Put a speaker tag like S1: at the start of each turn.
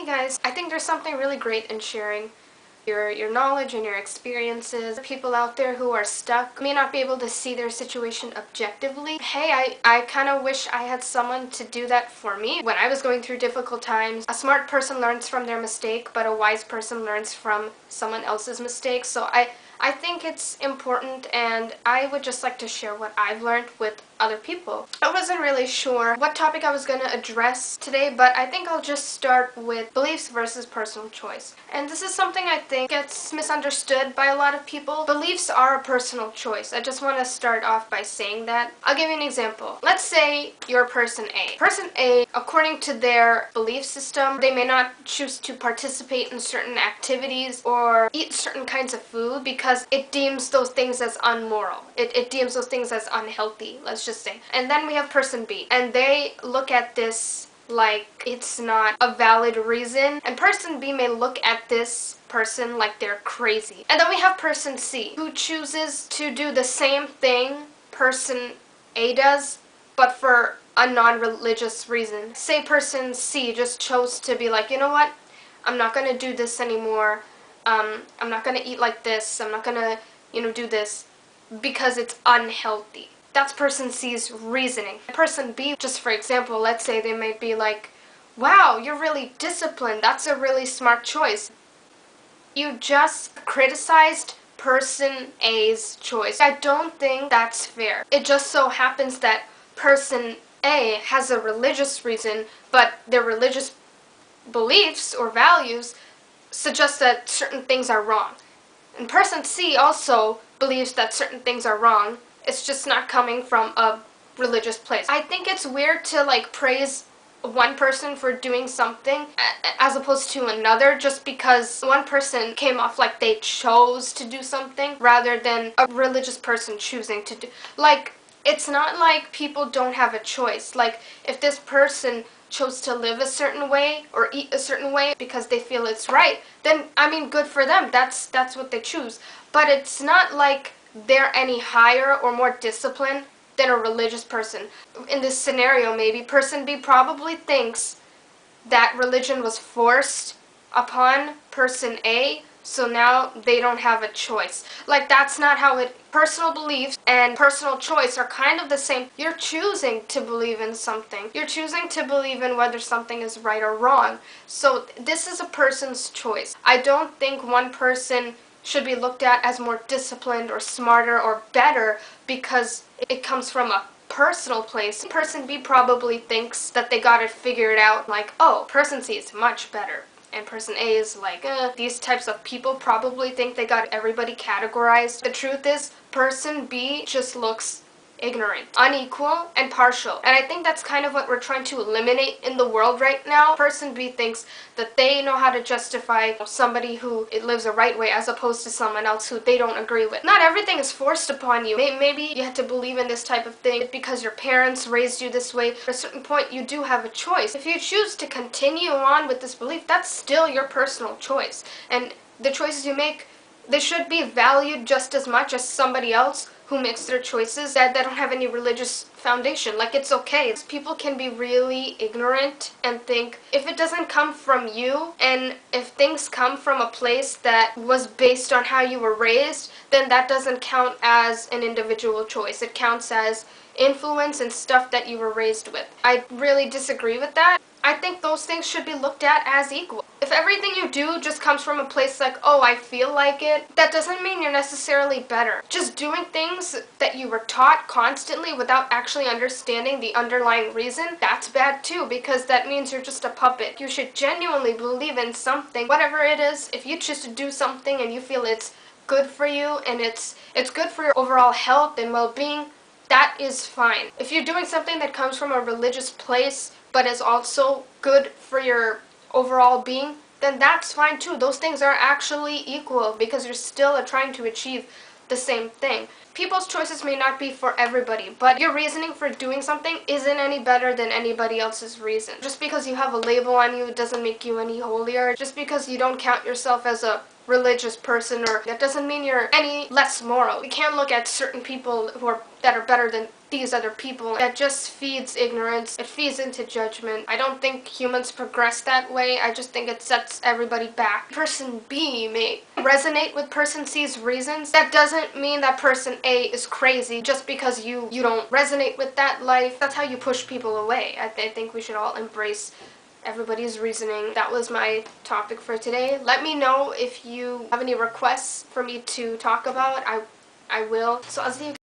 S1: guys, I think there's something really great in sharing your knowledge and your experiences. People out there who are stuck may not be able to see their situation objectively. Hey, I kind of wish I had someone to do that for me when I was going through difficult times. A smart person learns from their mistake, but a wise person learns from someone else's mistake. So I think it's important, and I would just like to share what I've learned with other people. I wasn't really sure what topic I was going to address today, but I think I'll just start with beliefs versus personal choice. And this is something I think gets misunderstood by a lot of people. Beliefs are a personal choice. I just want to start off by saying that. I'll give you an example. Let's say you're person A. Person A, according to their belief system, they may not choose to participate in certain activities or eat certain kinds of food because it deems those things as unmoral. It deems those things as unhealthy, let's just say. And then we have person B, and they look at this like it's not a valid reason, and person B may look at this person like they're crazy. And then we have person C, who chooses to do the same thing person A does, but for a non-religious reason. Say person C just chose to be like, you know what, I'm not gonna do this anymore. I'm not gonna eat like this. I'm not gonna, do this because it's unhealthy. That's person C's reasoning. Person B, just for example, let's say they might be like, wow, you're really disciplined. That's a really smart choice. You just criticized person A's choice. I don't think that's fair. It just so happens that person A has a religious reason, but their religious beliefs or values suggest that certain things are wrong. And person C also believes that certain things are wrong. It's just not coming from a religious place. I think it's weird to praise one person for doing something as opposed to another just because one person came off like they chose to do something rather than a religious person choosing to do. It's not like people don't have a choice. If this person chose to live a certain way or eat a certain way because they feel it's right, then good for them. That's what they choose. But it's not like they're any higher or more disciplined than a religious person. In this scenario, maybe person B probably thinks that religion was forced upon person A, so now they don't have a choice. That's not how it. Personal beliefs and personal choice are kind of the same. You're choosing to believe in something. You're choosing to believe in whether something is right or wrong. So this is a person's choice. I don't think one person should be looked at as more disciplined or smarter or better because it comes from a personal place. Person B probably thinks that they got it figured out, oh, person C is much better. And person A is like, these types of people probably think they got everybody categorized. The truth is, person B just looks ignorant, unequal, and partial. And I think that's kind of what we're trying to eliminate in the world right now. Person B thinks that they know how to justify somebody who lives a right way as opposed to someone else who they don't agree with. Not everything is forced upon you. Maybe you had to believe in this type of thing because your parents raised you this way. At a certain point, you do have a choice. If you choose to continue on with this belief, that's still your personal choice. And the choices you make, they should be valued just as much as somebody else who makes their choices that don't have any religious foundation. It's okay. People can be really ignorant and think if it doesn't come from you, and if things come from a place that was based on how you were raised, then that doesn't count as an individual choice. It counts as influence and stuff that you were raised with. I really disagree with that. I think those things should be looked at as equal. If everything you do just comes from a place like, oh, I feel like it, that doesn't mean you're necessarily better. Just doing things that you were taught constantly without actually understanding the underlying reason, that's bad too, because that means you're just a puppet. You should genuinely believe in something, whatever it is. If you choose to do something and you feel it's good for you and it's good for your overall health and well-being, that is fine. If you're doing something that comes from a religious place but is also good for your overall being, then that's fine too. Those things are actually equal because you're still trying to achieve the same thing. People's choices may not be for everybody, but your reasoning for doing something isn't any better than anybody else's reason. Just because you have a label on you doesn't make you any holier. Just because you don't count yourself as a religious person, or that doesn't mean you're any less moral. We can't look at certain people that are better than these other people. That just feeds ignorance. It feeds into judgment. I don't think humans progress that way. I just think it sets everybody back. Person B may resonate with person C's reasons. That doesn't mean that person A is crazy just because you don't resonate with that life. That's how you push people away. I think we should all embrace everybody's reasoning. That was my topic for today. Let me know if you have any requests for me to talk about. I will. So I'll see you